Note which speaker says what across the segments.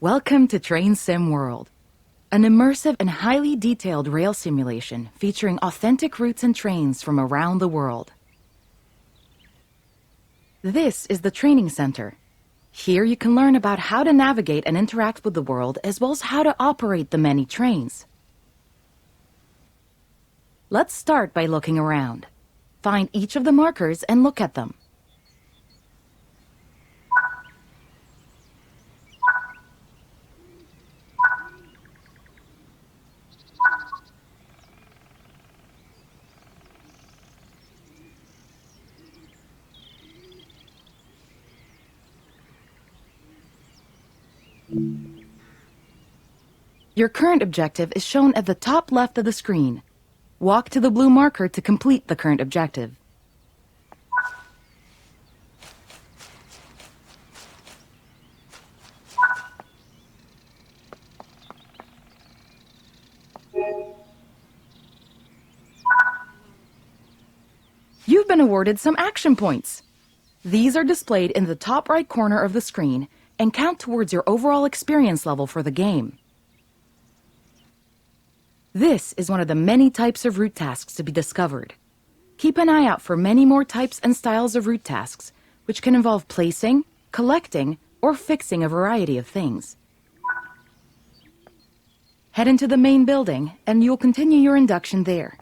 Speaker 1: Welcome to Train Sim World, an immersive and highly detailed rail simulation featuring authentic routes and trains from around the world. This is the Training Center. Here you can learn about how to navigate and interact with the world, as well as how to operate the many trains. Let's start by looking around. Find each of the markers and look at them. Your current objective is shown at the top left of the screen. Walk to the blue marker to complete the current objective. You've been awarded some action points. These are displayed in the top right corner of the screen and count towards your overall experience level for the game. This is one of the many types of route tasks to be discovered. Keep an eye out for many more types and styles of route tasks, which can involve placing, collecting, or fixing a variety of things. Head into the main building, and you'll continue your induction there.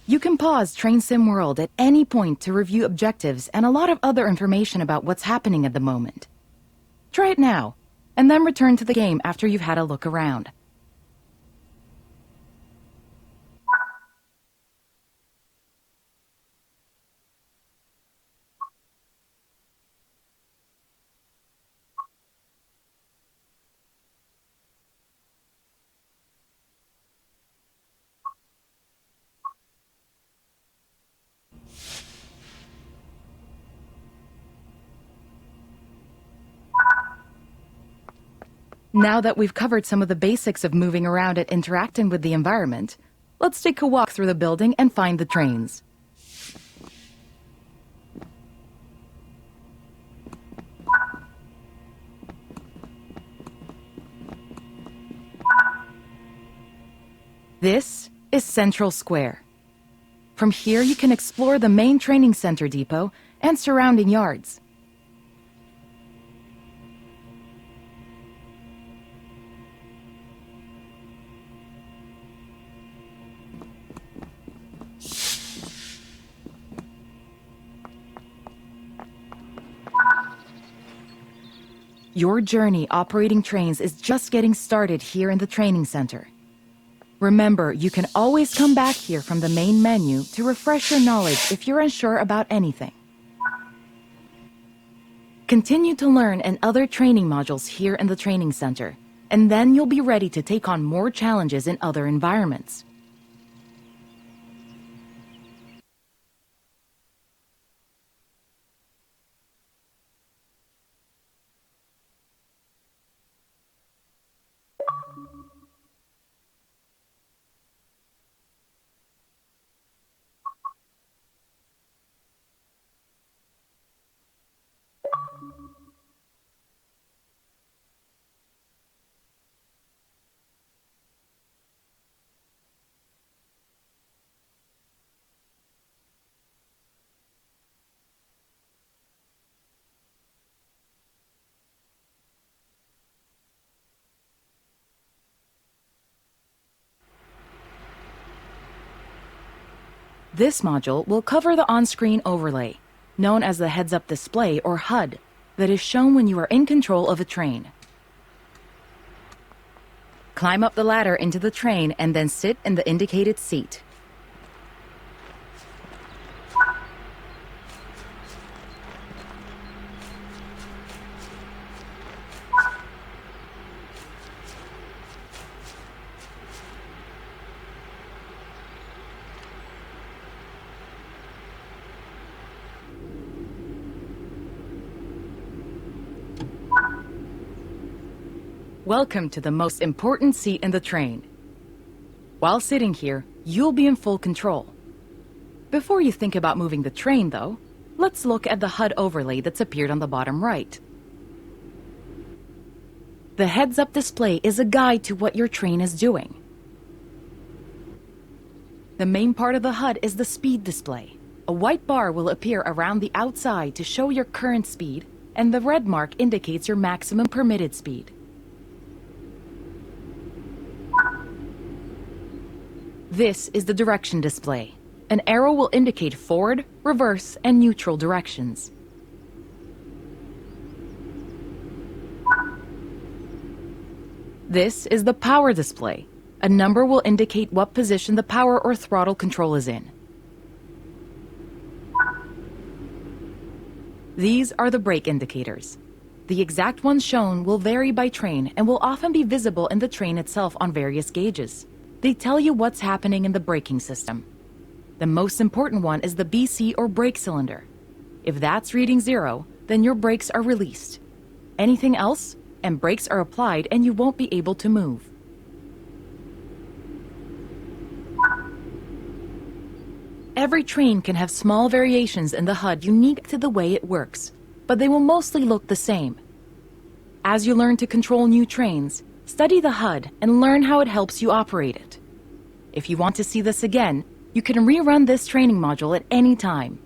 Speaker 1: You can pause Train Sim World at any point to review objectives and a lot of other information about what's happening at the moment. Try it now, and then return to the game after you've had a look around. Now that we've covered some of the basics of moving around and interacting with the environment, let's take a walk through the building and find the trains. This is Central Square. From here you can explore the main training center depot and surrounding yards. Your journey operating trains is just getting started here in the training center. Remember, you can always come back here from the main menu to refresh your knowledge if you're unsure about anything. Continue to learn and other training modules here in the training center, and then you'll be ready to take on more challenges in other environments. This module will cover the on-screen overlay, known as the heads-up display or HUD, that is shown when you are in control of a train. Climb up the ladder into the train and then sit in the indicated seat. Welcome to the most important seat in the train. While sitting here, you'll be in full control. Before you think about moving the train, though, let's look at the HUD overlay that's appeared on the bottom right. The heads-up display is a guide to what your train is doing. The main part of the HUD is the speed display. A white bar will appear around the outside to show your current speed, and the red mark indicates your maximum permitted speed. This is the direction display. An arrow will indicate forward, reverse, and neutral directions. This is the power display. A number will indicate what position the power or throttle control is in. These are the brake indicators. The exact ones shown will vary by train and will often be visible in the train itself on various gauges. They tell you what's happening in the braking system. The most important one is the BC or brake cylinder. If that's reading 0, then your brakes are released. Anything else, and brakes are applied and you won't be able to move. Every train can have small variations in the HUD unique to the way it works, but they will mostly look the same. As you learn to control new trains, study the HUD and learn how it helps you operate it. If you want to see this again, you can rerun this training module at any time.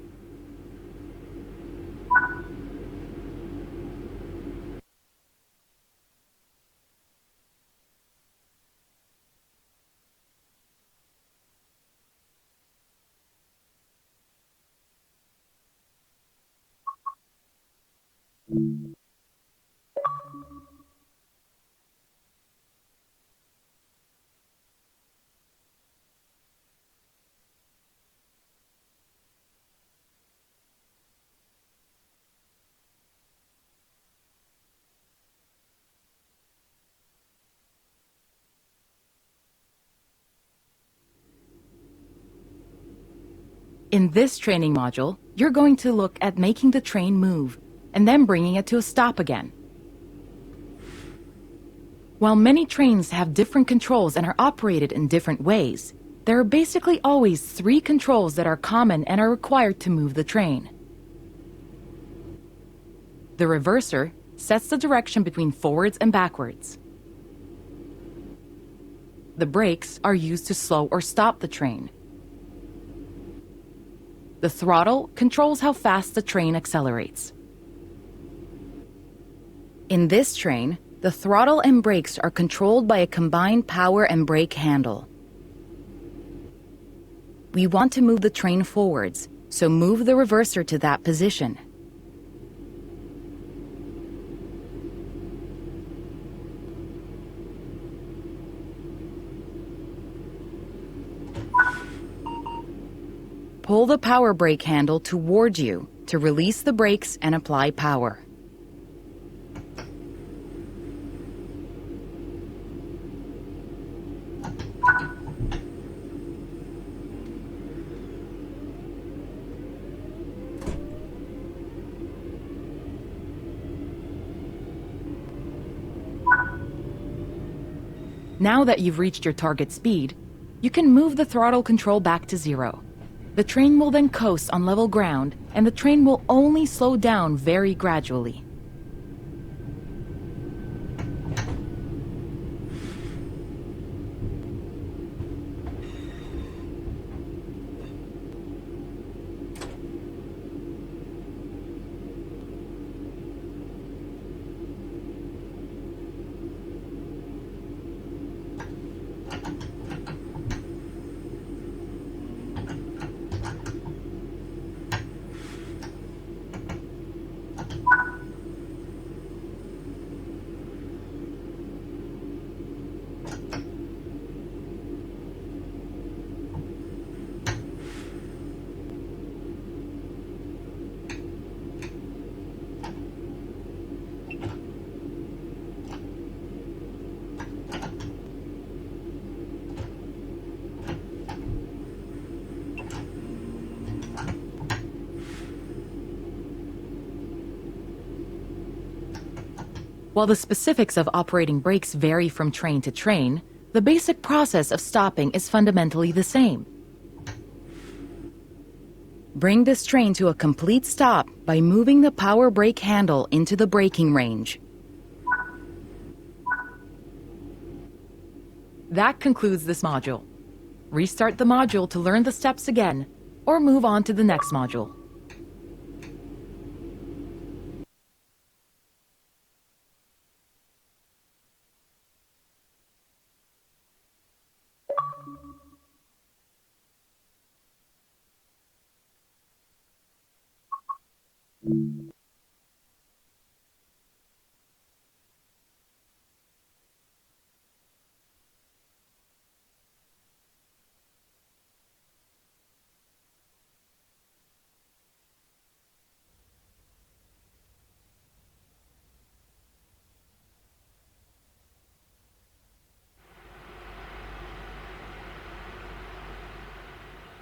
Speaker 1: In this training module, you're going to look at making the train move, and then bringing it to a stop again. While many trains have different controls and are operated in different ways, there are basically always 3 controls that are common and are required to move the train. The reverser sets the direction between forwards and backwards. The brakes are used to slow or stop the train. The throttle controls how fast the train accelerates. In this train, the throttle and brakes are controlled by a combined power and brake handle. We want to move the train forwards, so move the reverser to that position. Pull the power brake handle toward you to release the brakes and apply power. Now that you've reached your target speed, you can move the throttle control back to 0. The train will then coast on level ground, and the train will only slow down very gradually. While the specifics of operating brakes vary from train to train, the basic process of stopping is fundamentally the same. Bring this train to a complete stop by moving the power brake handle into the braking range. That concludes this module. Restart the module to learn the steps again, or move on to the next module.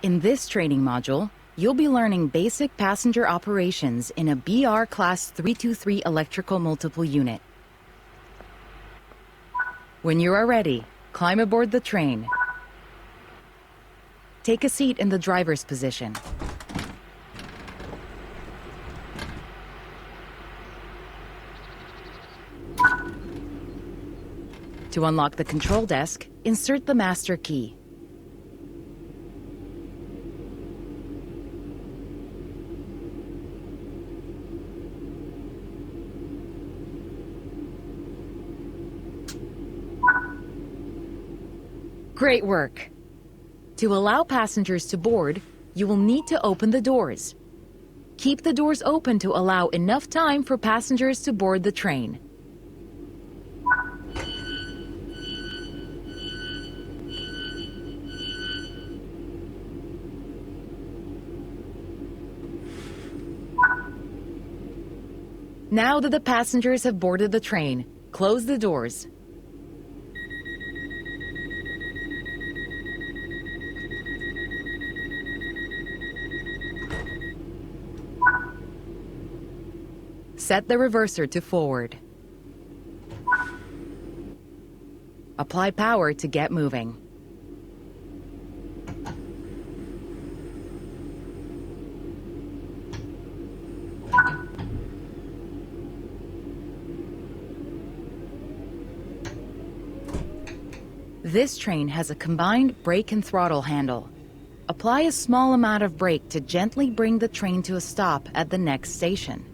Speaker 1: In this training module, you'll be learning basic passenger operations in a BR Class 323 electrical multiple unit. When you are ready, climb aboard the train. Take a seat in the driver's position. To unlock the control desk, insert the master key. Great work! To allow passengers to board, you will need to open the doors. Keep the doors open to allow enough time for passengers to board the train. Now that the passengers have boarded the train, close the doors. Set the reverser to forward. Apply power to get moving. This train has a combined brake and throttle handle. Apply a small amount of brake to gently bring the train to a stop at the next station.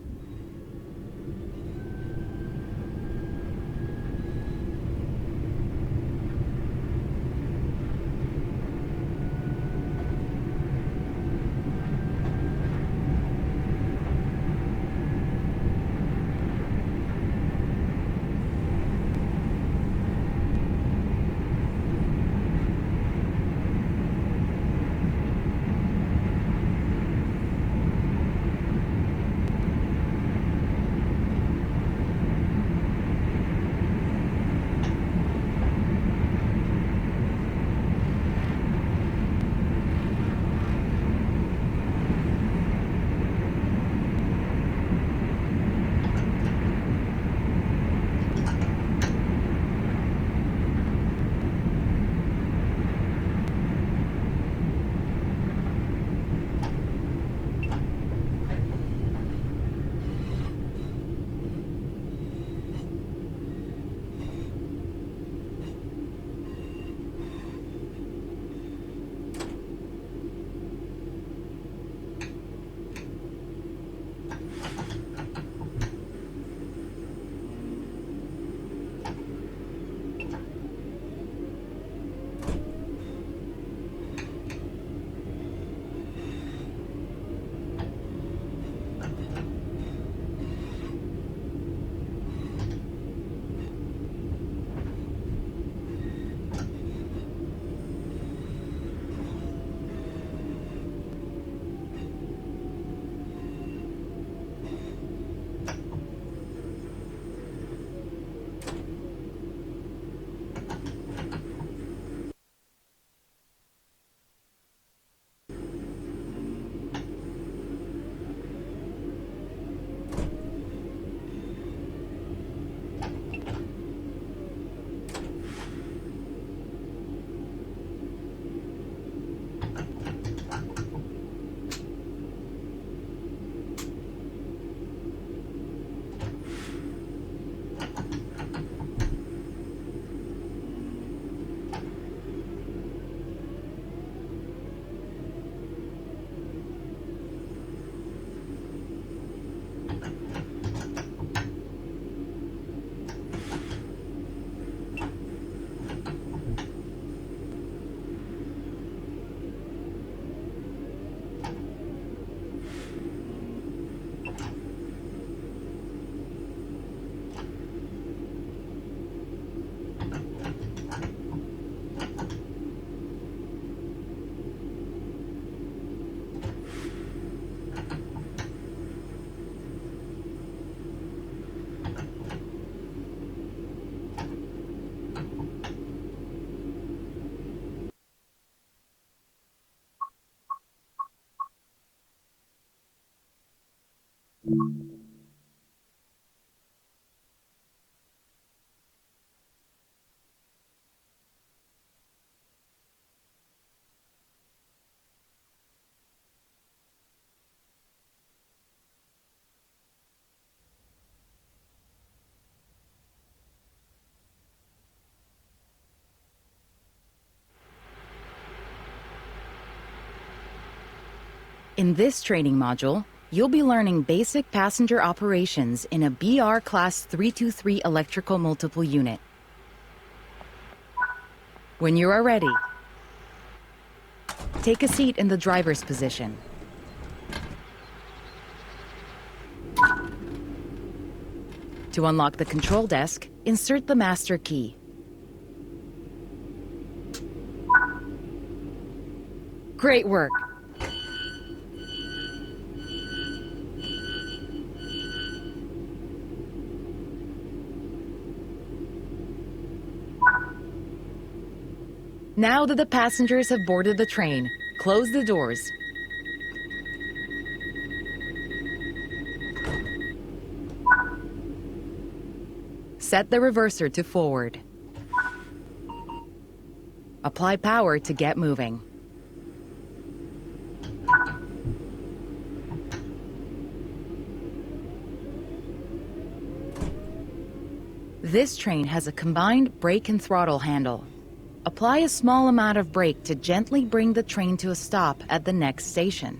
Speaker 1: In this training module, you'll be learning basic passenger operations in a BR Class 323 electrical multiple unit. When you are ready, take a seat in the driver's position. To unlock the control desk, insert the master key. Great work! Now that the passengers have boarded the train, close the doors. Set the reverser to forward. Apply power to get moving. This train has a combined brake and throttle handle. Apply a small amount of brake to gently bring the train to a stop at the next station.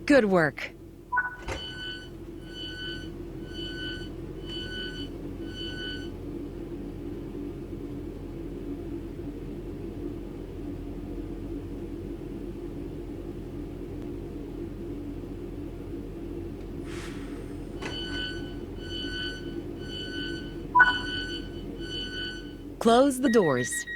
Speaker 1: Good work. Close the doors.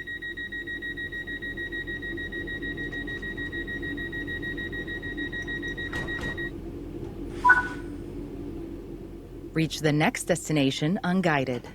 Speaker 1: Reach the next destination unguided.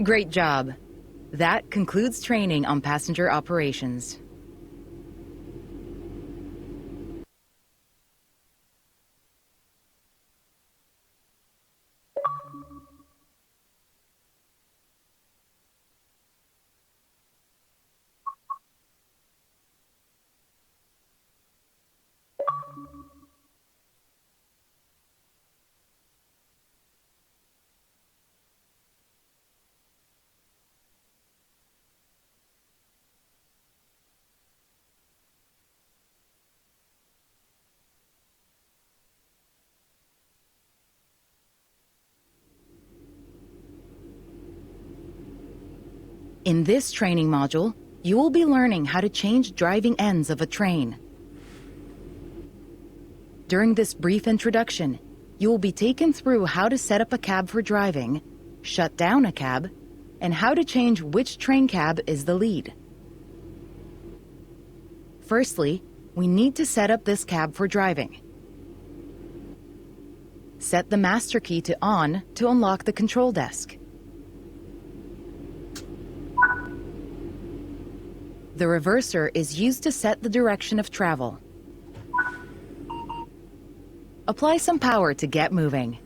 Speaker 1: Great job. That concludes training on passenger operations. In this training module, you will be learning how to change driving ends of a train. During this brief introduction, you will be taken through how to set up a cab for driving, shut down a cab, and how to change which train cab is the lead. Firstly, we need to set up this cab for driving. Set the master key to on to unlock the control desk. The reverser is used to set the direction of travel. Apply some power to get moving.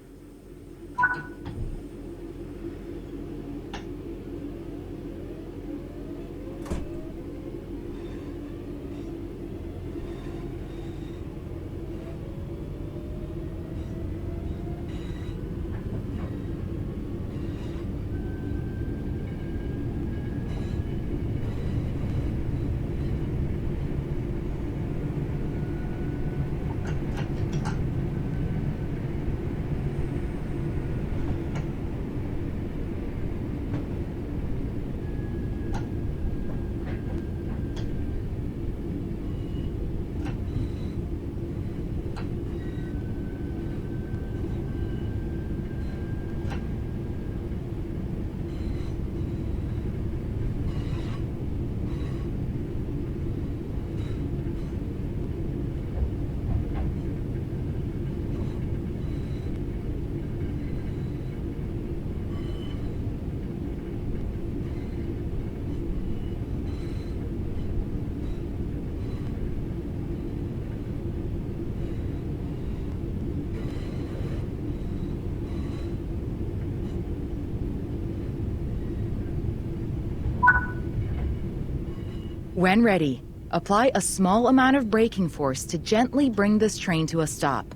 Speaker 1: When ready, apply a small amount of braking force to gently bring this train to a stop.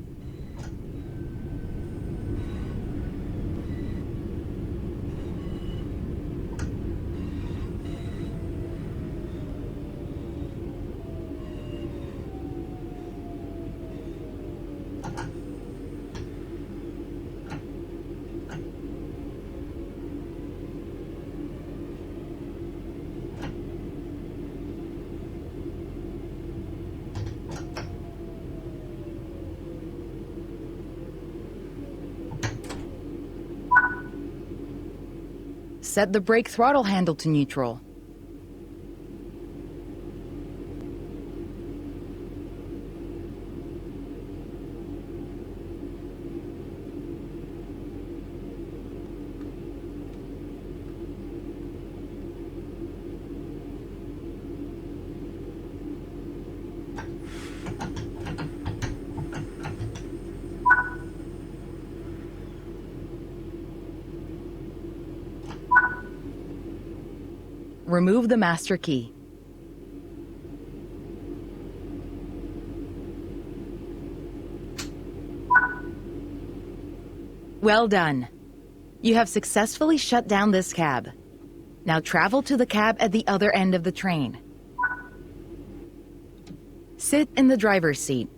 Speaker 1: Set the brake throttle handle to neutral. Remove the master key. Well done. You have successfully shut down this cab. Now travel to the cab at the other end of the train. Sit in the driver's seat.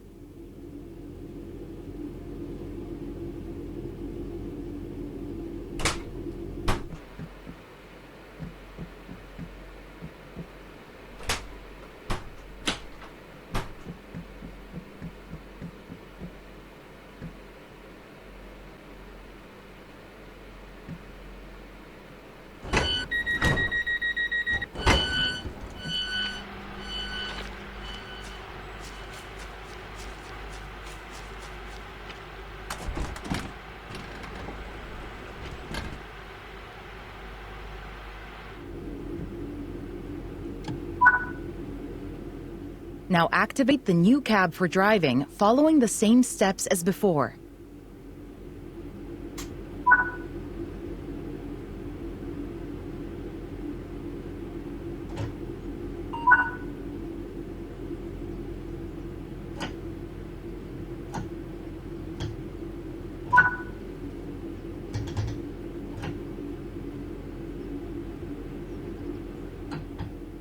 Speaker 1: Now activate the new cab for driving, following the same steps as before.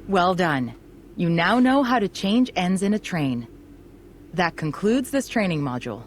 Speaker 1: Well done. You now know how to change ends in a train. That concludes this training module.